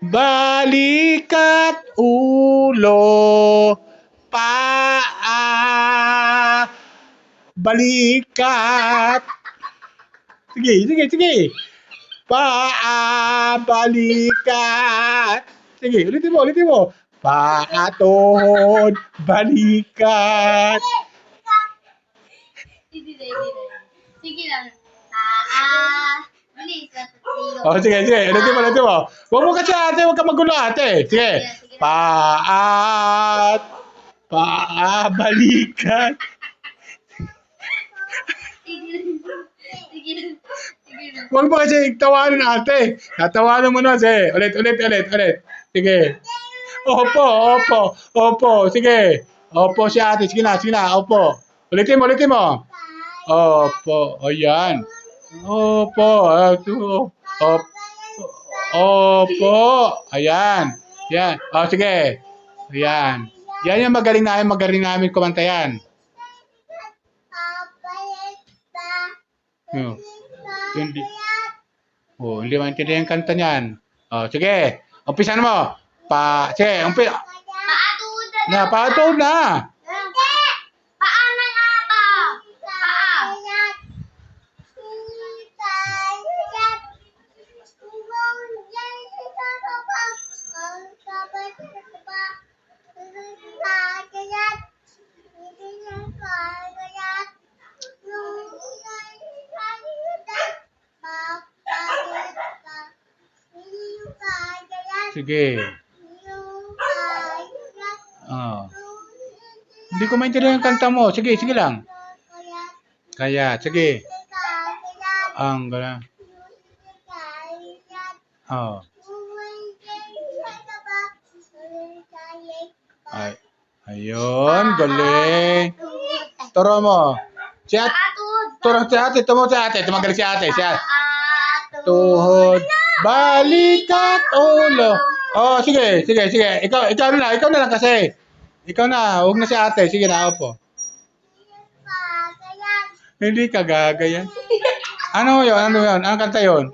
Balikat ulo, paa, balikat. Sige, sige, sige. Paa, balikat. Sige, ulitin mo, ulitin mo. Paa, tuhod, balikat. Sige lang. Bilis. Oh, sige, sige. Ulitin mo, ulitin mo. Huwag mo kasi ate, huwag ka magulo ate. Sige. Paa, paa, balikat. Sige lang. Huwag mo kasi tawanan ate. Tatawanan mo na. Sige. Ulit, ulit, ulit, ulit. Sige. Opo, opo, opo. Sige. Opo si ate. Sige na, sige na. Opo. Ulitin mo, ulitin mo. Opo. Ayan. Opo. Opo. Opo. Ayan. Yan. O, sige. Ayan. Yan yung magaling namin kumanta yan. Oh. Hindi. Oh, hindi maintindihan yung kanta niyan. Oh, sige. Umpisan mo. Sige, Paatuda na, paatuod na. Hindi! Paa na nga ba? Paa. Sige. Oh. Hindi ko maintindihan yung kanta mo. Sige, sige lang. Kaya, sige. Ang gala. Oh. Ay. Ayun, galing. Turo mo. Si ate. Turo si ate. Tumo si ate. Tumagal si ate. Si ate. Tuhod. Balikat ulo. Oh, sige, sige, sige. Ikaw na lang kasi. Ikaw na, huwag na si ate. Sige na, opo. Hindi ka gagayan. Ano yun? Ano yun? Anong kanta yun?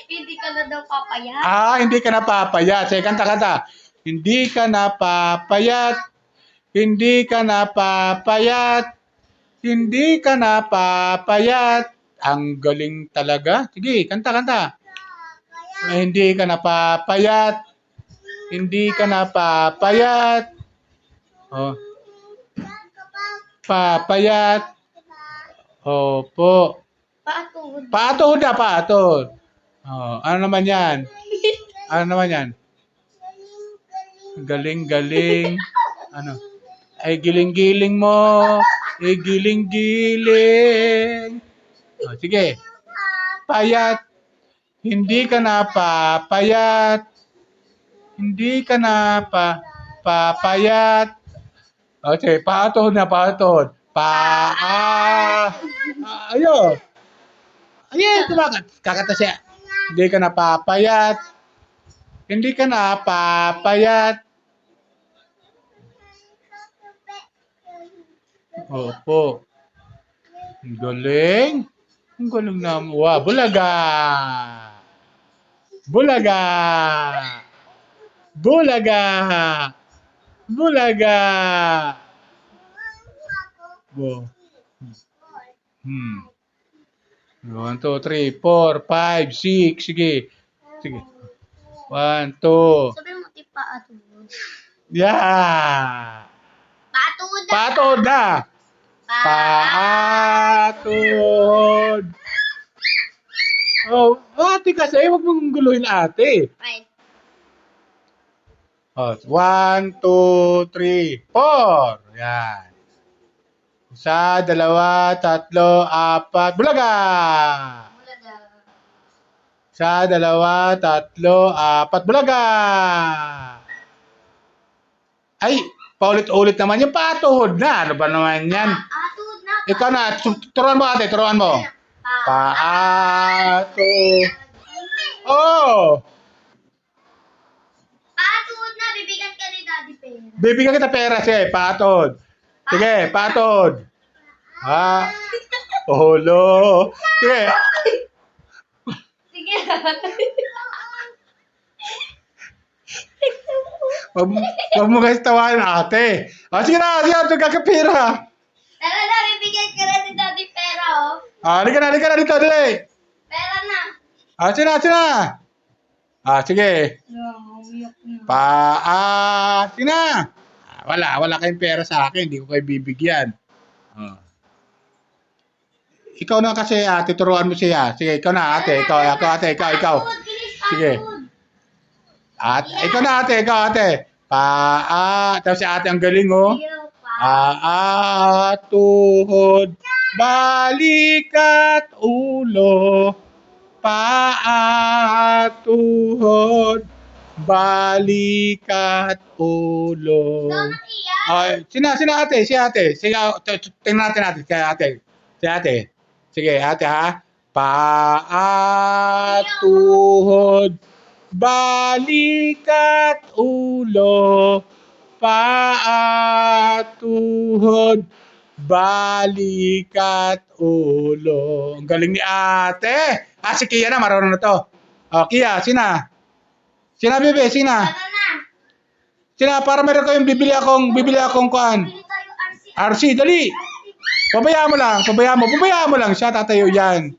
Hindi ka na daw papayat. Hindi ka na papayat. Sige, kanta. Hindi ka na papayat. Hindi ka na papayat. Hindi ka na papayat. Ang galing talaga. Sige, kanta. Hindi ka na papayat. Hindi ka na papayat. Oh, papayat. Opo. Paatuda. Paatod na, paatod. Oh, ano naman yan? Ano naman yan? Galing. Ano? Ay, giling-giling mo. Ay, giling-giling. Oh, sige. Payat. Hindi ka na papayat. Hindi ka na papayat. Okay, paatod na, paatod. Ayun. Ayun, kakata siya. Hindi ka na papayat. Hindi ka na papayat. Opo. Ang galing. Ang galing na mo. Wow, bulaga. Bulaga. Bulaga. Bulaga. Wow. 1, 2, 3, 4, 5, 6. Sige. Sige. 1, 2. Sabi mo, paatuda. Yeah. Paatuda. Paatod na. Paatod. Oh, ate kasi, huwag mong guluhin ate. Right. Oh, 1, 2, 3, 4. Yan. 1, 2, 3, 4. Bulaga! 1, 2, 3, 4. Bulaga! Ay, paulit-ulit naman yung patuhod na. Ano ba naman yan? Paatuda na. Ikaw na, turuan mo ate, turuan mo. Paatod. Oh! Paatuda na. Bibigyan ka ni Daddy Pera. Bibigyan kita pera siya, patod. Sige, patod. Olo. Sige. Sige. Wag mo guys tawanan ate. Sige na, ito kakapira. Tara na, bibigyan ka na ni Daddy pera, oh. Halika na dito, dali. Pera na. Sina. Sige. Umiyak na. Sige na. Wala kayong pera sa akin, hindi ko kayo bibigyan. Ikaw na kasi, tuturuan mo siya. Sige, ikaw na, ate. Ikaw. Food, bilis, Sige. food. Ikaw na, ate. Tapos si ate ang galing, oh. Iyo pa. Tuhod, balikat, ulo. Tuhod, balikat, ulo. Ikaw na, Iya. Sina ate, si ate. Sige, tingnan natin si ate. Sige, ate ha. Tuhod, balikat, ulo. Tuhod, balikat, ulo. Ang galing ni ate. Si Kia na, marunong na to. Kia, sina? Bebe, sina? Tara na. Sina, para meron kayong bibili akong kuan. Bili tayo RC, RC. dali. Pabayaan mo lang siya, tatayo yan.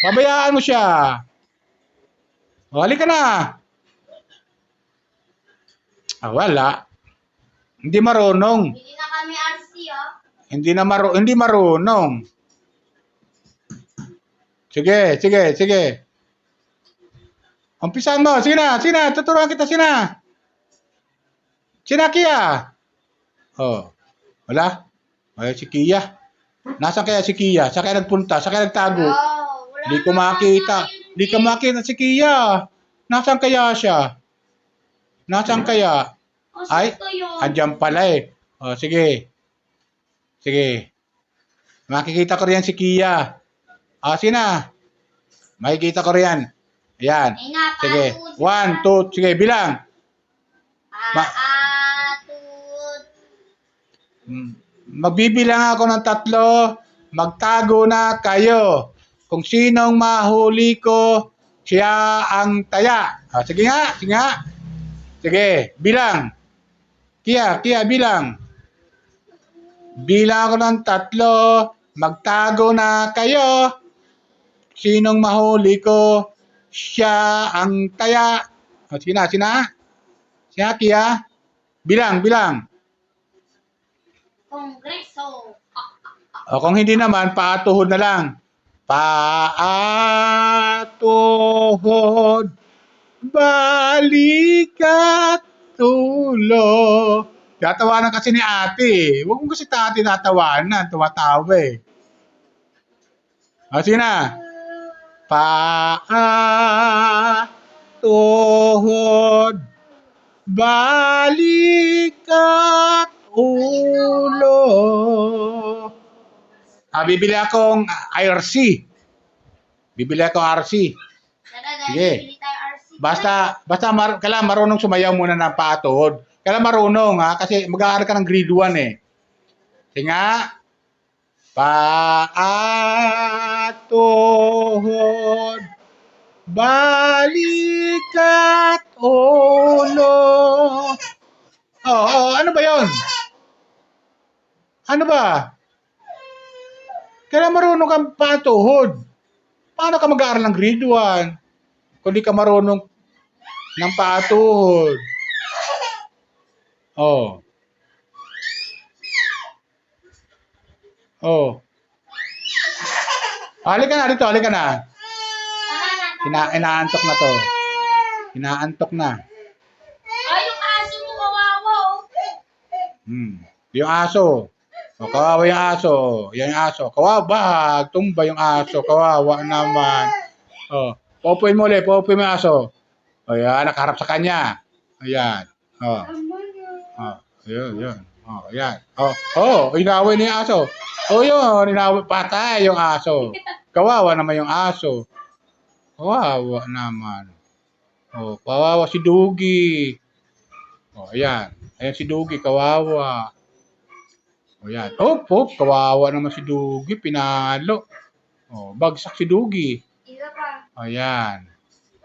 Pabayaan mo siya. Halika na. Wala. Hindi marunong. Bili na kami RC, oh. Hindi marunong. Sige. Umpisan mo. Sige na. Tuturuan kita, Sina, Kia. Wala. Si Kia. Nasaan kaya si Kia? Saan kaya nagpunta? Saan kaya nagtago? Wala Hindi ko na, makita. ayun Hindi ko makita si Kia. Nasaan kaya siya? Ay, Ito yun. andyan pala eh. Sige. Makikita ko riyan si Kia. Sina. Makikita ko riyan. Ayan. Ay nga, Sige. patud. 1, 2, sige, bilang. Patud. Magbibilang ako ng 3. Magtago na kayo. Kung sinong mahuli ko, siya ang taya. Sige nga. Sige, bilang. Kia, bilang. Bilang ako ng 3. Magtago na kayo. Sinong mahuli ko, siya ang taya. Sige na. Sina, Kia. Bilang. Kongreso. Kung hindi naman, paatuhod na lang. Paatuhod, balikat, ulo. Tatawanan kasi ni ate. Huwag mo kasi ate tatawanan. Tumatawa eh. Sige na. Paatuhod, balikat, ulo. Bibili akong RC. Tara, Sige. bili tayo RC. Kailangan marunong sumayaw muna ng paatuhod. Kailangan marunong kasi mag-aaral ka ng grade 1 eh. Sige nga. Paatuhod, balikat, ulo. Ano ba yon? Ano ba? Kailangan marunong kang paatuhod. Paano ka mag-aaral ng grade 1? Kung di ka marunong ng paatuhod. Halika na dito. Tara na. Inaantok na to. Inaantok na. Ay, yung aso mo, kawawa, oh. Yung aso. Kawawa yung aso. Yan yung aso. Kawawa. Tumba yung aso. Kawawa naman. Popoy mo ulit. Popoy mo yung aso. Ayan. Nakaharap sa kanya. Ayan. Yun. Ayan. Inaway niya yung aso. Yun. Inaway. Patay yung aso. Kawawa naman yung aso. Kawawa naman. Kawawa si Dugi. Ayan. Ayan si Dugi. Kawawa. Ayan. Kawawa naman si Dugi. Pinalo. Bagsak si Dugi. Isa pa. Ayan.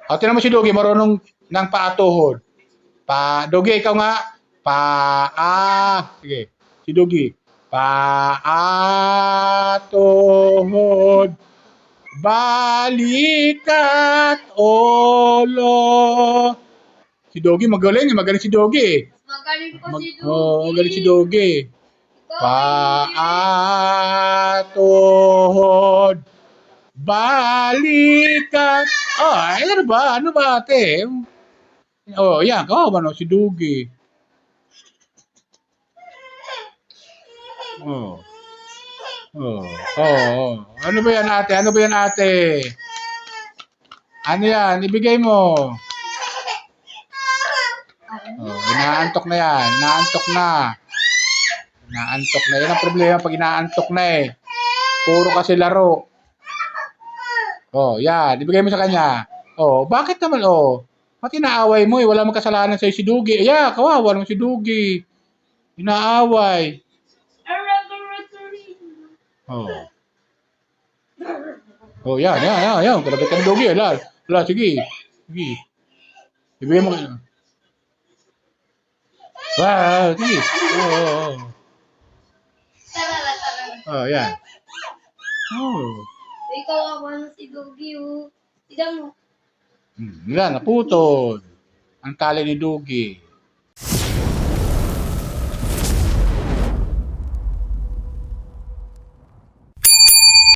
Tingnan mo si Dugi. Marunong ng paatuhod. Dogi, ikaw nga. Sige. Si Dogi. Tuhod, balikat, ulo. Si Dogi magaling. Magaling si Dogi. Magaling pa si Magaling si Dogi. Ikaw, Tuhod, balikat. Ay, ano ba? Ano ba, ate? Yan. Kawawa no, si Dogi. Oh. Ano ba yan, ate? Ano ba yan, ate? Ano yan? Ibigay mo. Inaantok na yan. Inaantok na. Inaantok na. Yan ang problema pag inaantok na eh. Puro kasi laro. Yan. Ibigay mo sa kanya. Bakit naman, Ba't inaaway mo eh? Wala mang kasalanan sa'yo si Dugi. Kawawa naman si Dugi. Inaaway. Yan. Kalabit ka ng Dugi. Ala, sige. Sige. Ibigay mo kanya. Sige. Yan. ikaw ako na si Dugi, oh. Tignan mo. Yan, naputol. Ang tali ni Dugi.